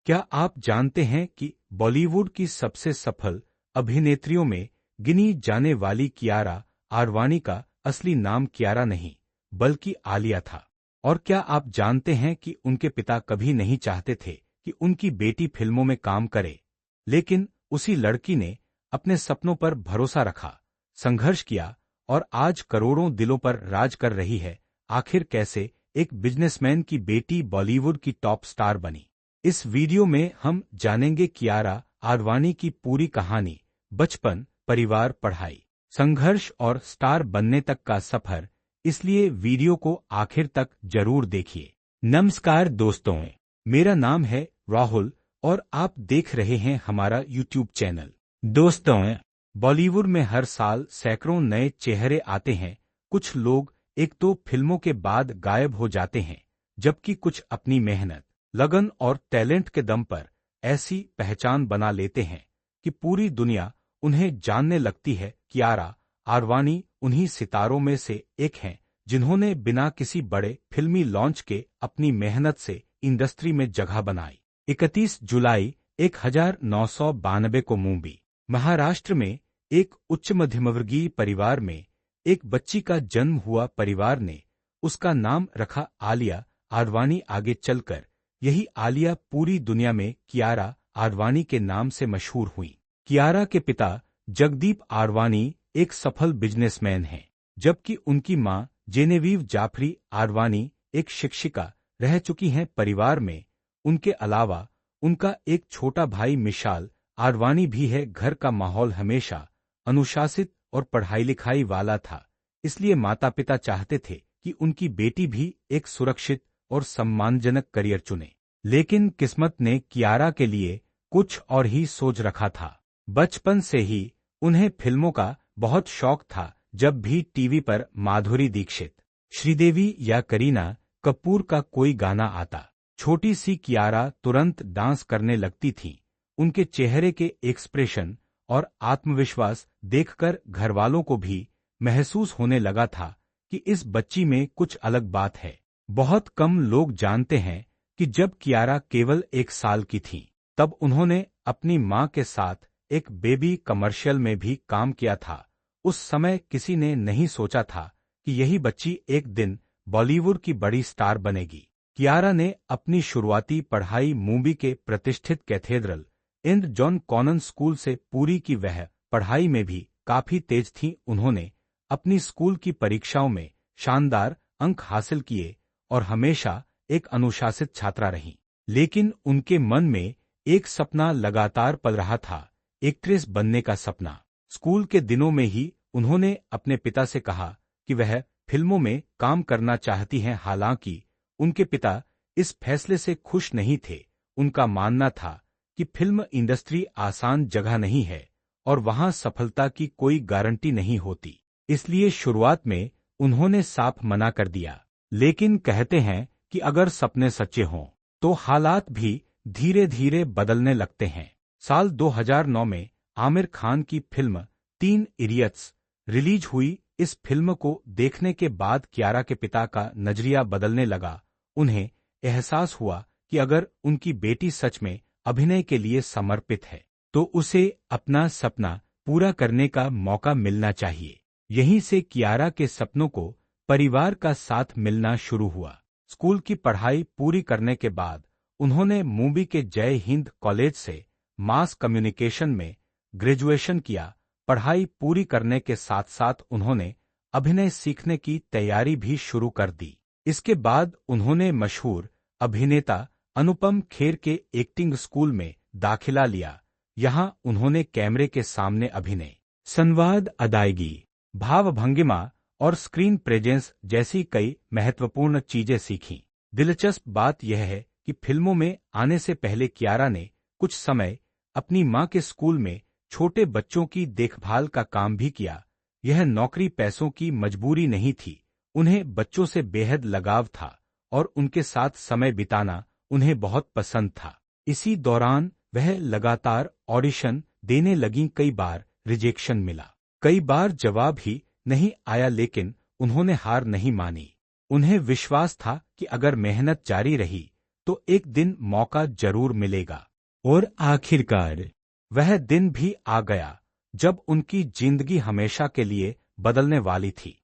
क्या आप जानते हैं कि बॉलीवुड की सबसे सफल अभिनेत्रियों में गिनी जाने वाली कियारा आडवाणी का असली नाम कियारा नहीं, बल्कि आलिया था? और क्या आप जानते हैं कि उनके पिता कभी नहीं चाहते थे कि उनकी बेटी फिल्मों में काम करे, लेकिन उसी लड़की ने अपने सपनों पर भरोसा रखा, संघर्ष किया और आज करोड़ों दिलों पर राज कर रही है। आखिर कैसे एक बिजनेसमैन की बेटी बॉलीवुड की टॉप स्टार बनी? इस वीडियो में हम जानेंगे कियारा आडवाणी की पूरी कहानी, बचपन, परिवार, पढ़ाई, संघर्ष और स्टार बनने तक का सफर। इसलिए वीडियो को आखिर तक जरूर देखिए। नमस्कार दोस्तों, मेरा नाम है राहुल और आप देख रहे हैं हमारा यूट्यूब चैनल। दोस्तों, बॉलीवुड में हर साल सैकड़ों नए चेहरे आते हैं। कुछ लोग एक दो फिल्मों के बाद गायब हो जाते हैं, जबकि कुछ अपनी मेहनत, लगन और टैलेंट के दम पर ऐसी पहचान बना लेते हैं कि पूरी दुनिया उन्हें जानने लगती है। कियारा आडवाणी उन्हीं सितारों में से एक हैं जिन्होंने बिना किसी बड़े फिल्मी लॉन्च के अपनी मेहनत से इंडस्ट्री में जगह बनाई। 31 जुलाई 1992 को मुंबई, महाराष्ट्र में एक उच्च मध्यमवर्गीय परिवार में एक बच्ची का जन्म हुआ। परिवार ने उसका नाम रखा आलिया आडवाणी। आगे चलकर यही आलिया पूरी दुनिया में कियारा आडवाणी के नाम से मशहूर हुई। कियारा के पिता जगदीप आडवाणी एक सफल बिजनेसमैन हैं, जबकि उनकी मां जेनेविव जाफरी आडवाणी एक शिक्षिका रह चुकी हैं। परिवार में उनके अलावा उनका एक छोटा भाई मिशाल आडवाणी भी है। घर का माहौल हमेशा अनुशासित और पढ़ाई लिखाई वाला था, इसलिए माता पिता चाहते थे कि उनकी बेटी भी एक सुरक्षित और सम्मानजनक करियर चुने। लेकिन किस्मत ने कियारा के लिए कुछ और ही सोच रखा था। बचपन से ही उन्हें फिल्मों का बहुत शौक था। जब भी टीवी पर माधुरी दीक्षित, श्रीदेवी या करीना कपूर का कोई गाना आता, छोटी सी कियारा तुरंत डांस करने लगती थी। उनके चेहरे के एक्सप्रेशन और आत्मविश्वास देखकर घरवालों को भी महसूस होने लगा था कि इस बच्ची में कुछ अलग बात है। बहुत कम लोग जानते हैं कि जब कियारा केवल 1 साल की थी, तब उन्होंने अपनी मां के साथ एक बेबी कमर्शियल में भी काम किया था। उस समय किसी ने नहीं सोचा था कि यही बच्ची एक दिन बॉलीवुड की बड़ी स्टार बनेगी। कियारा ने अपनी शुरुआती पढ़ाई मुंबई के प्रतिष्ठित cathedral saint John convent school से पूरी की। वह पढ़ाई में भी काफी तेज थी। उन्होंने अपनी स्कूल की परीक्षाओं में शानदार अंक हासिल किए और हमेशा एक अनुशासित छात्रा रहीं। लेकिन उनके मन में एक सपना लगातार पल रहा था, एक्ट्रेस बनने का सपना। स्कूल के दिनों में ही उन्होंने अपने पिता से कहा कि वह फिल्मों में काम करना चाहती हैं। हालांकि उनके पिता इस फैसले से खुश नहीं थे। उनका मानना था कि फिल्म इंडस्ट्री आसान जगह नहीं है और वहां सफलता की कोई गारंटी नहीं होती। इसलिए शुरुआत में उन्होंने साफ मना कर दिया। लेकिन कहते हैं कि अगर सपने सच्चे हों तो हालात भी धीरे धीरे बदलने लगते हैं। साल 2009 में आमिर खान की फिल्म 3 इडियट्स रिलीज हुई। इस फिल्म को देखने के बाद कियारा के पिता का नजरिया बदलने लगा। उन्हें एहसास हुआ कि अगर उनकी बेटी सच में अभिनय के लिए समर्पित है तो उसे अपना सपना पूरा करने का मौका मिलना चाहिए। यहीं से कियारा के सपनों को परिवार का साथ मिलना शुरू हुआ। स्कूल की पढ़ाई पूरी करने के बाद उन्होंने मुंबई के जय हिंद कॉलेज से मास कम्युनिकेशन में ग्रेजुएशन किया। पढ़ाई पूरी करने के साथ साथ उन्होंने अभिनय सीखने की तैयारी भी शुरू कर दी। इसके बाद उन्होंने मशहूर अभिनेता अनुपम खेर के एक्टिंग स्कूल में दाखिला लिया। यहाँ उन्होंने कैमरे के सामने अभिनय, संवाद, अदायगी, भाव भंगिमा और स्क्रीन प्रेजेंस जैसी कई महत्वपूर्ण चीजें सीखीं। दिलचस्प बात यह है कि फिल्मों में आने से पहले कियारा ने कुछ समय अपनी मां के स्कूल में छोटे बच्चों की देखभाल का काम भी किया। यह नौकरी पैसों की मजबूरी नहीं थी, उन्हें बच्चों से बेहद लगाव था और उनके साथ समय बिताना उन्हें बहुत पसंद था। इसी दौरान वह लगातार ऑडिशन देने लगीं। कई बार रिजेक्शन मिला, कई बार जवाब ही नहीं आया, लेकिन उन्होंने हार नहीं मानी। उन्हें विश्वास था कि अगर मेहनत जारी रही तो एक दिन मौका जरूर मिलेगा। और आखिरकार वह दिन भी आ गया जब उनकी जिंदगी हमेशा के लिए बदलने वाली थी।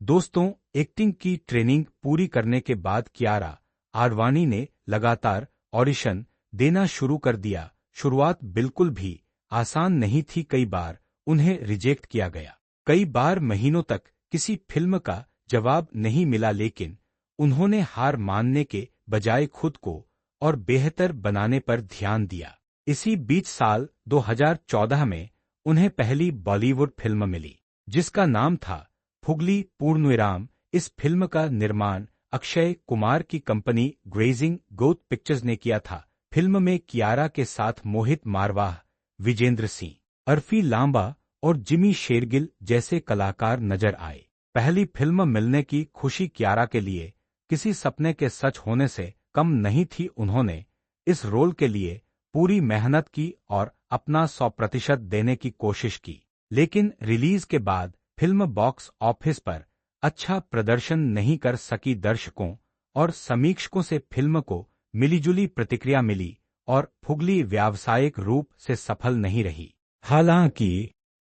दोस्तों, एक्टिंग की ट्रेनिंग पूरी करने के बाद कियारा आडवाणी ने लगातार ऑडिशन देना शुरू कर दिया। शुरुआत बिल्कुल भी आसान नहीं थी। कई बार उन्हें रिजेक्ट किया गया, कई बार महीनों तक किसी फिल्म का जवाब नहीं मिला, लेकिन उन्होंने हार मानने के बजाय खुद को और बेहतर बनाने पर ध्यान दिया। इसी बीच साल 2014 में उन्हें पहली बॉलीवुड फिल्म मिली, जिसका नाम था फुगली पूर्णविराम। इस फिल्म का निर्माण अक्षय कुमार की कंपनी ग्रेजिंग ग्रोथ पिक्चर्स ने किया था। फिल्म में कियारा के साथ मोहित मारवाह, विजेंद्र सिंह, अर्फी लांबा और जिमी शेरगिल जैसे कलाकार नजर आए। पहली फिल्म मिलने की खुशी कियारा के लिए किसी सपने के सच होने से कम नहीं थी। उन्होंने इस रोल के लिए पूरी मेहनत की और अपना 100% देने की कोशिश की, लेकिन रिलीज के बाद फिल्म बॉक्स ऑफिस पर अच्छा प्रदर्शन नहीं कर सकी। दर्शकों और समीक्षकों से फिल्म को मिलीजुली प्रतिक्रिया मिली और फुगली व्यावसायिक रूप से सफल नहीं रही। हालांकि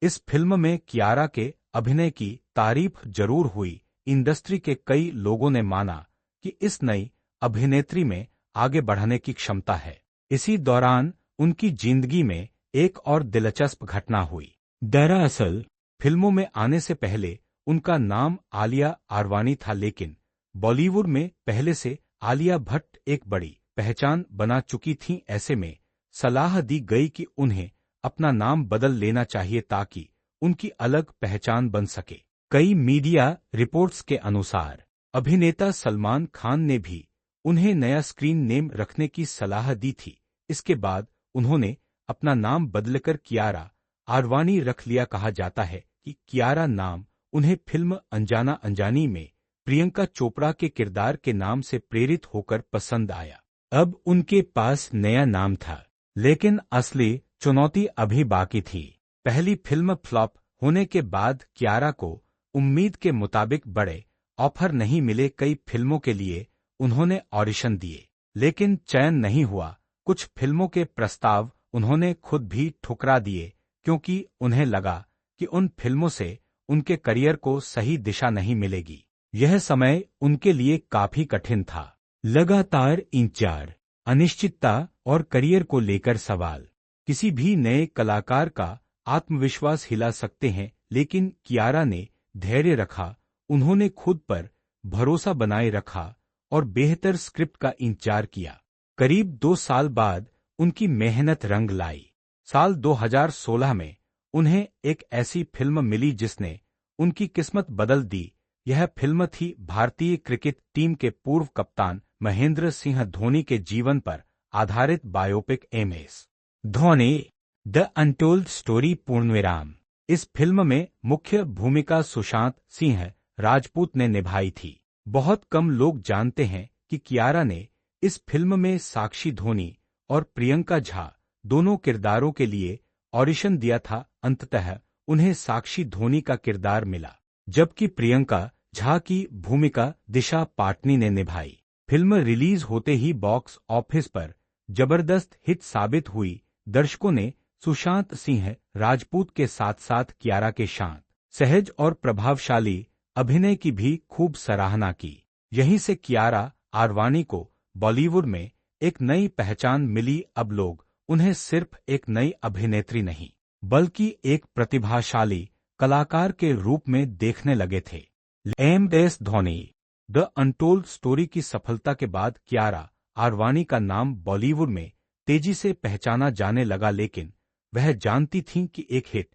इस फिल्म में कियारा के अभिनय की तारीफ जरूर हुई। इंडस्ट्री के कई लोगों ने माना कि इस नई अभिनेत्री में आगे बढ़ने की क्षमता है। इसी दौरान उनकी जिंदगी में एक और दिलचस्प घटना हुई। दरअसल फिल्मों में आने से पहले उनका नाम आलिया आडवाणी था, लेकिन बॉलीवुड में पहले से आलिया भट्ट एक बड़ी पहचान बना चुकी थीं। ऐसे में सलाह दी गई कि उन्हें अपना नाम बदल लेना चाहिए ताकि उनकी अलग पहचान बन सके। कई मीडिया रिपोर्ट्स के अनुसार अभिनेता सलमान खान ने भी उन्हें नया स्क्रीन नेम रखने की सलाह दी थी। इसके बाद उन्होंने अपना नाम बदलकर कियारा आडवाणी रख लिया। कहा जाता है कि कियारा नाम उन्हें फिल्म अनजाना अनजानी में प्रियंका चोपड़ा के किरदार के नाम से प्रेरित होकर पसंद आया। अब उनके पास नया नाम था, लेकिन असली चुनौती अभी बाकी थी। पहली फिल्म फ्लॉप होने के बाद कियारा को उम्मीद के मुताबिक बड़े ऑफर नहीं मिले। कई फिल्मों के लिए उन्होंने ऑडिशन दिए, लेकिन चयन नहीं हुआ। कुछ फिल्मों के प्रस्ताव उन्होंने खुद भी ठुकरा दिए, क्योंकि उन्हें लगा कि उन फिल्मों से उनके करियर को सही दिशा नहीं मिलेगी। यह समय उनके लिए काफी कठिन था। लगातार इंतजार, अनिश्चितता और करियर को लेकर सवाल किसी भी नए कलाकार का आत्मविश्वास हिला सकते हैं, लेकिन कियारा ने धैर्य रखा। उन्होंने खुद पर भरोसा बनाए रखा और बेहतर स्क्रिप्ट का इंतजार किया। करीब 2 साल बाद उनकी मेहनत रंग लाई। साल 2016 में उन्हें एक ऐसी फिल्म मिली जिसने उनकी किस्मत बदल दी। यह फिल्म थी भारतीय क्रिकेट टीम के पूर्व कप्तान महेंद्र सिंह धोनी के जीवन पर आधारित biopic MS Dhoni the untold story पूर्णविराम। इस फिल्म में मुख्य भूमिका सुशांत सिंह राजपूत ने निभाई थी। बहुत कम लोग जानते हैं कि कियारा ने इस फिल्म में साक्षी धोनी और प्रियंका झा दोनों किरदारों के लिए ऑडिशन दिया था। अंततः उन्हें साक्षी धोनी का किरदार मिला, जबकि प्रियंका झा की भूमिका दिशा पाटनी ने निभाई। फिल्म रिलीज होते ही बॉक्स ऑफिस पर जबरदस्त हिट साबित हुई। दर्शकों ने सुशांत सिंह राजपूत के साथ साथ कियारा के शांत, सहज और प्रभावशाली अभिनय की भी खूब सराहना की। यहीं से कियारा आडवाणी को बॉलीवुड में एक नई पहचान मिली। अब लोग उन्हें सिर्फ एक नई अभिनेत्री नहीं, बल्कि एक प्रतिभाशाली कलाकार के रूप में देखने लगे थे। MS Dhoni the untold story की सफलता के बाद कियारा आडवाणी का नाम बॉलीवुड में तेजी से पहचाना जाने लगा, लेकिन वह जानती थीं कि एक हिट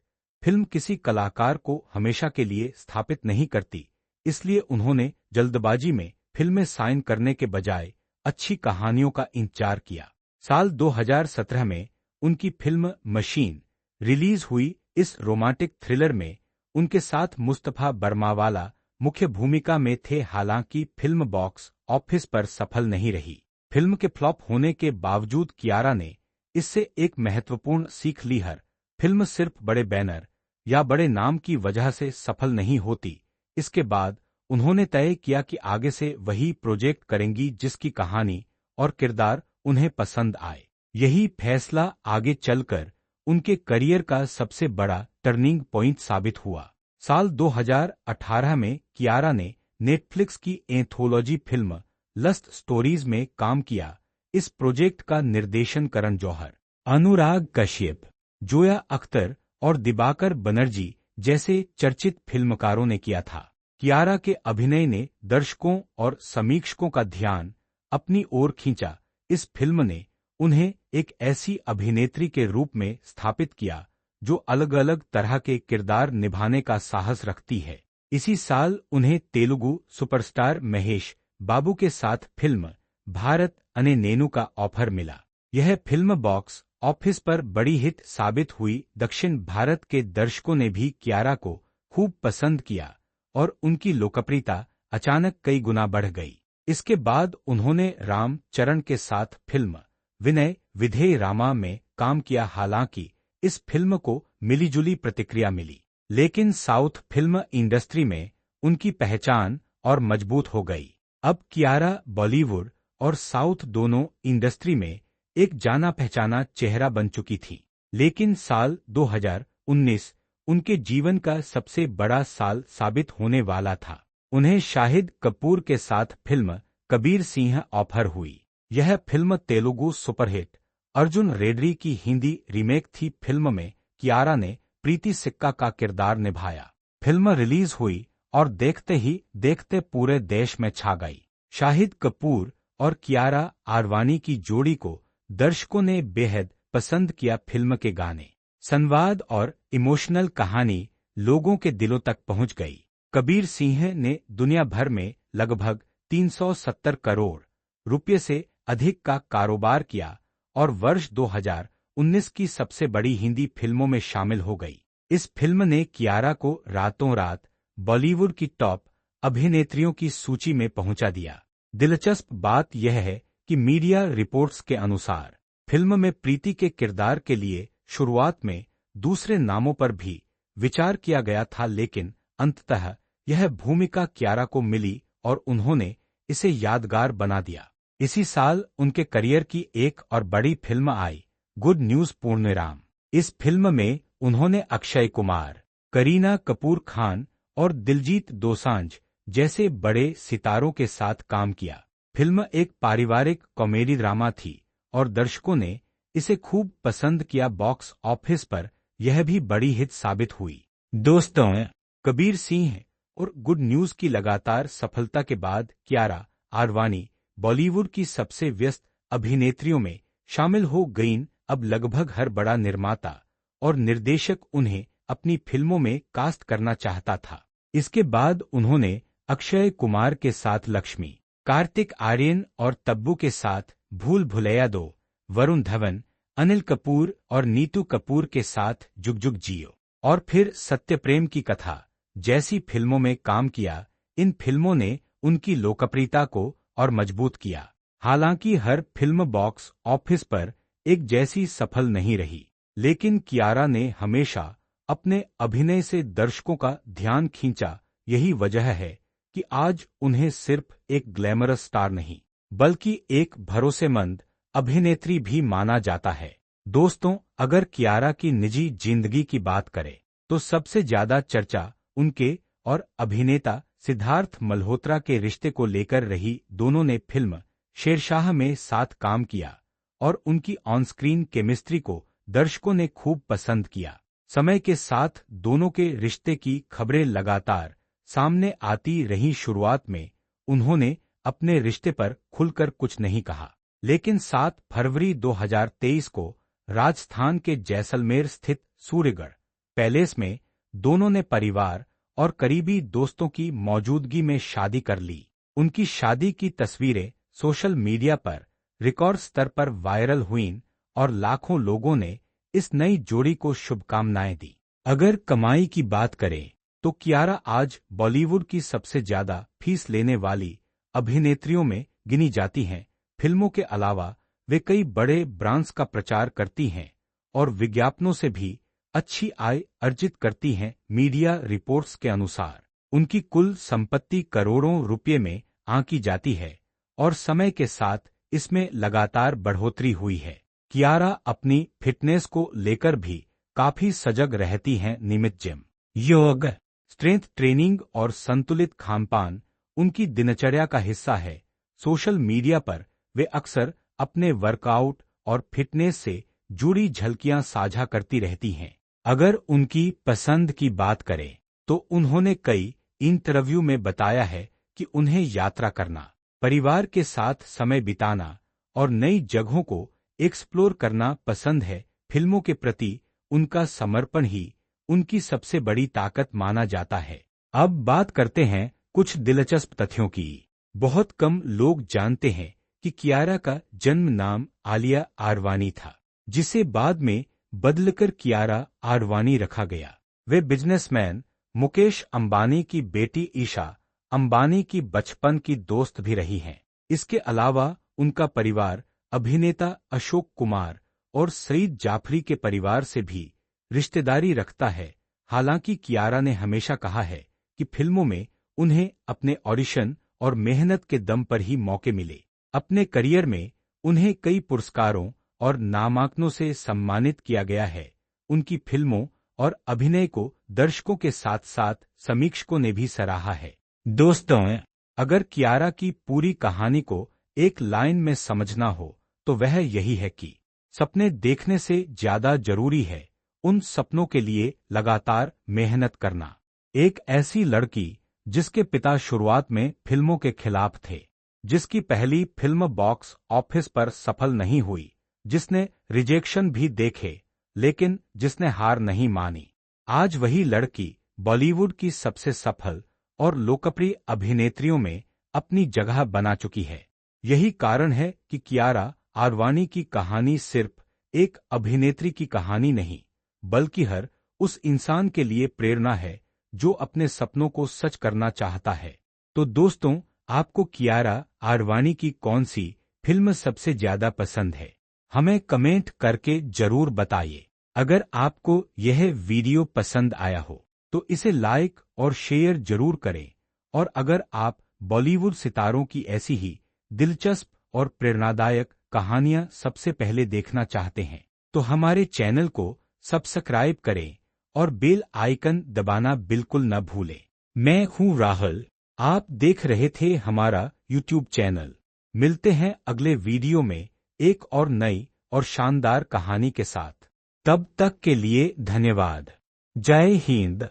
फिल्म किसी कलाकार को हमेशा के लिए स्थापित नहीं करती। इसलिए उन्होंने जल्दबाजी में फिल्में साइन करने के बजाय अच्छी कहानियों का इंतजार किया। साल 2017 में उनकी फिल्म मशीन रिलीज हुई। इस रोमांटिक थ्रिलर में उनके साथ मुस्तफा बर्मावाला मुख्य भूमिका में थे। हालांकि फिल्म बॉक्स ऑफिस पर सफल नहीं रही। फिल्म के फ्लॉप होने के बावजूद कियारा ने इससे एक महत्वपूर्ण सीख ली। हर फिल्म सिर्फ बड़े बैनर या बड़े नाम की वजह से सफल नहीं होती। इसके बाद उन्होंने तय किया कि आगे से वही प्रोजेक्ट करेंगी जिसकी कहानी और किरदार उन्हें पसंद आए। यही फैसला आगे चलकर उनके करियर का सबसे बड़ा टर्निंग पॉइंट साबित हुआ। साल 2018 में कियारा ने नेटफ्लिक्स की एंथोलॉजी फिल्म लस्ट स्टोरीज में काम किया। इस प्रोजेक्ट का निर्देशन करण जौहर, अनुराग कश्यप, जोया अख्तर और दिबाकर बनर्जी जैसे चर्चित फिल्मकारों ने किया था। कियारा के अभिनय ने दर्शकों और समीक्षकों का ध्यान अपनी ओर खींचा। इस फिल्म ने उन्हें एक ऐसी अभिनेत्री के रूप में स्थापित किया जो अलग-अलग तरह के किरदार निभाने का साहस रखती है। इसी साल उन्हें तेलुगु सुपरस्टार महेश बाबू के साथ फिल्म भारत अने नेनु का ऑफर मिला। यह फिल्म बॉक्स ऑफिस पर बड़ी हिट साबित हुई। दक्षिण भारत के दर्शकों ने भी कियारा को खूब पसंद किया और उनकी लोकप्रियता अचानक कई गुना बढ़ गई। इसके बाद उन्होंने राम चरण के साथ फिल्म विनय विधेय रामा में काम किया। हालांकि इस फिल्म को मिलीजुली प्रतिक्रिया मिली, लेकिन साउथ फिल्म इंडस्ट्री में उनकी पहचान और मजबूत हो गई। अब कियारा बॉलीवुड और साउथ दोनों इंडस्ट्री में एक जाना पहचाना चेहरा बन चुकी थी। लेकिन साल 2019 उनके जीवन का सबसे बड़ा साल साबित होने वाला था। उन्हें शाहिद कपूर के साथ फिल्म कबीर सिंह ऑफर हुई। यह फिल्म तेलुगु सुपरहिट अर्जुन रेड्डी की हिंदी रीमेक थी। फिल्म में कियारा ने प्रीति सिक्का का किरदार निभाया। फिल्म रिलीज हुई और देखते ही देखते पूरे देश में छा गई। शाहिद कपूर और कियारा आडवाणी की जोड़ी को दर्शकों ने बेहद पसंद किया। फिल्म के गाने, संवाद और इमोशनल कहानी लोगों के दिलों तक पहुंच गई। कबीर सिंह ने दुनिया भर में लगभग 370 करोड़ रुपये से अधिक का कारोबार किया और वर्ष 2019 की सबसे बड़ी हिंदी फिल्मों में शामिल हो गई। इस फिल्म ने कियारा को रातों रात बॉलीवुड की टॉप अभिनेत्रियों की सूची में पहुंचा दिया। दिलचस्प बात यह है कि मीडिया रिपोर्ट्स के अनुसार फिल्म में प्रीति के किरदार के लिए शुरुआत में दूसरे नामों पर भी विचार किया गया था, लेकिन अंततः यह भूमिका कियारा को मिली और उन्होंने इसे यादगार बना दिया। इसी साल उनके करियर की एक और बड़ी फिल्म आई, गुड न्यूज पूर्णविराम। इस फिल्म में उन्होंने अक्षय कुमार, करीना कपूर खान और दिलजीत दोसांझ जैसे बड़े सितारों के साथ काम किया। फिल्म एक पारिवारिक कॉमेडी ड्रामा थी और दर्शकों ने इसे खूब पसंद किया। बॉक्स ऑफिस पर यह भी बड़ी हिट साबित हुई। दोस्तों, कबीर सिंह और गुड न्यूज की लगातार सफलता के बाद कियारा आडवाणी बॉलीवुड की सबसे व्यस्त अभिनेत्रियों में शामिल हो गईं। अब लगभग हर बड़ा निर्माता और निर्देशक उन्हें अपनी फिल्मों में कास्ट करना चाहता था। इसके बाद उन्होंने अक्षय कुमार के साथ लक्ष्मी, कार्तिक आर्यन और तब्बू के साथ भूल भुलैया 2, वरुण धवन, अनिल कपूर और नीतू कपूर के साथ जुग जुग जियो और फिर सत्यप्रेम की कथा जैसी फिल्मों में काम किया। इन फिल्मों ने उनकी लोकप्रियता को और मजबूत किया। हालांकि हर फिल्म बॉक्स ऑफिस पर एक जैसी सफल नहीं रही, लेकिन कियारा ने हमेशा अपने अभिनय से दर्शकों का ध्यान खींचा। यही वजह है कि आज उन्हें सिर्फ एक ग्लैमरस स्टार नहीं, बल्कि एक भरोसेमंद अभिनेत्री भी माना जाता है। दोस्तों, अगर कियारा की निजी जिंदगी की बात करें तो सबसे ज्यादा चर्चा उनके और अभिनेता सिद्धार्थ मल्होत्रा के रिश्ते को लेकर रही। दोनों ने फिल्म शेरशाह में साथ काम किया और उनकी ऑन स्क्रीन केमिस्ट्री को दर्शकों ने खूब पसंद किया। समय के साथ दोनों के रिश्ते की खबरें लगातार सामने आती रहीं। शुरुआत में उन्होंने अपने रिश्ते पर खुलकर कुछ नहीं कहा, लेकिन 7 फरवरी 2023 को राजस्थान के जैसलमेर स्थित सूर्यगढ़ पैलेस में दोनों ने परिवार और करीबी दोस्तों की मौजूदगी में शादी कर ली। उनकी शादी की तस्वीरें सोशल मीडिया पर रिकॉर्ड स्तर पर वायरल हुईं और लाखों लोगों ने इस नई जोड़ी को शुभकामनाएं दी। अगर कमाई की बात करें तो कियारा आज बॉलीवुड की सबसे ज्यादा फीस लेने वाली अभिनेत्रियों में गिनी जाती हैं। फिल्मों के अलावा वे कई बड़े ब्रांड्स का प्रचार करती हैं और विज्ञापनों से भी अच्छी आय अर्जित करती हैं। मीडिया रिपोर्ट्स के अनुसार उनकी कुल संपत्ति करोड़ों रुपये में आंकी जाती है और समय के साथ इसमें लगातार बढ़ोतरी हुई है। कियारा अपनी फिटनेस को लेकर भी काफी सजग रहती हैं। नियमित जिम, योग, स्ट्रेंथ ट्रेनिंग और संतुलित खानपान उनकी दिनचर्या का हिस्सा है। सोशल मीडिया पर वे अक्सर अपने वर्कआउट और फिटनेस से जुड़ी झलकियां साझा करती रहती हैं। अगर उनकी पसंद की बात करें तो उन्होंने कई इंटरव्यू में बताया है कि उन्हें यात्रा करना, परिवार के साथ समय बिताना और नई जगहों को एक्सप्लोर करना पसंद है। फिल्मों के प्रति उनका समर्पण ही उनकी सबसे बड़ी ताकत माना जाता है। अब बात करते हैं कुछ दिलचस्प तथ्यों की। बहुत कम लोग जानते हैं कि कियारा का जन्म नाम आलिया आडवाणी था, जिसे बाद में बदलकर कियारा आडवाणी रखा गया। वे बिजनेसमैन मुकेश अंबानी की बेटी ईशा अंबानी की बचपन की दोस्त भी रही हैं। इसके अलावा उनका परिवार अभिनेता अशोक कुमार और सईद जाफरी के परिवार से भी रिश्तेदारी रखता है। हालांकि कियारा ने हमेशा कहा है कि फिल्मों में उन्हें अपने ऑडिशन और मेहनत के दम पर ही मौके मिले। अपने करियर में उन्हें कई पुरस्कारों और नामांकनों से सम्मानित किया गया है। उनकी फिल्मों और अभिनय को दर्शकों के साथ साथ समीक्षकों ने भी सराहा है। दोस्तों, अगर कियारा की पूरी कहानी को एक लाइन में समझना हो तो वह यही है कि सपने देखने से ज्यादा जरूरी है उन सपनों के लिए लगातार मेहनत करना। एक ऐसी लड़की जिसके पिता शुरुआत में फिल्मों के खिलाफ थे, जिसकी पहली फिल्म बॉक्स ऑफिस पर सफल नहीं हुई, जिसने रिजेक्शन भी देखे लेकिन जिसने हार नहीं मानी। आज वही लड़की बॉलीवुड की सबसे सफल और लोकप्रिय अभिनेत्रियों में अपनी जगह बना चुकी है। यही कारण है कि कियारा आडवाणी की कहानी सिर्फ एक अभिनेत्री की कहानी नहीं, बल्कि हर उस इंसान के लिए प्रेरणा है जो अपने सपनों को सच करना चाहता है। तो दोस्तों, आपको कियारा आडवाणी की कौन सी फिल्म सबसे ज्यादा पसंद है? हमें कमेंट करके जरूर बताइए। अगर आपको यह वीडियो पसंद आया हो तो इसे लाइक और शेयर जरूर करें। और अगर आप बॉलीवुड सितारों की ऐसी ही दिलचस्प और प्रेरणादायक कहानियां सबसे पहले देखना चाहते हैं तो हमारे चैनल को सब्सक्राइब करें और बेल आइकन दबाना बिल्कुल न भूलें। मैं हूं राहुल, आप देख रहे थे हमारा यूट्यूब चैनल। मिलते हैं अगले वीडियो में एक और नई और शानदार कहानी के साथ। तब तक के लिए धन्यवाद। जय हिंद।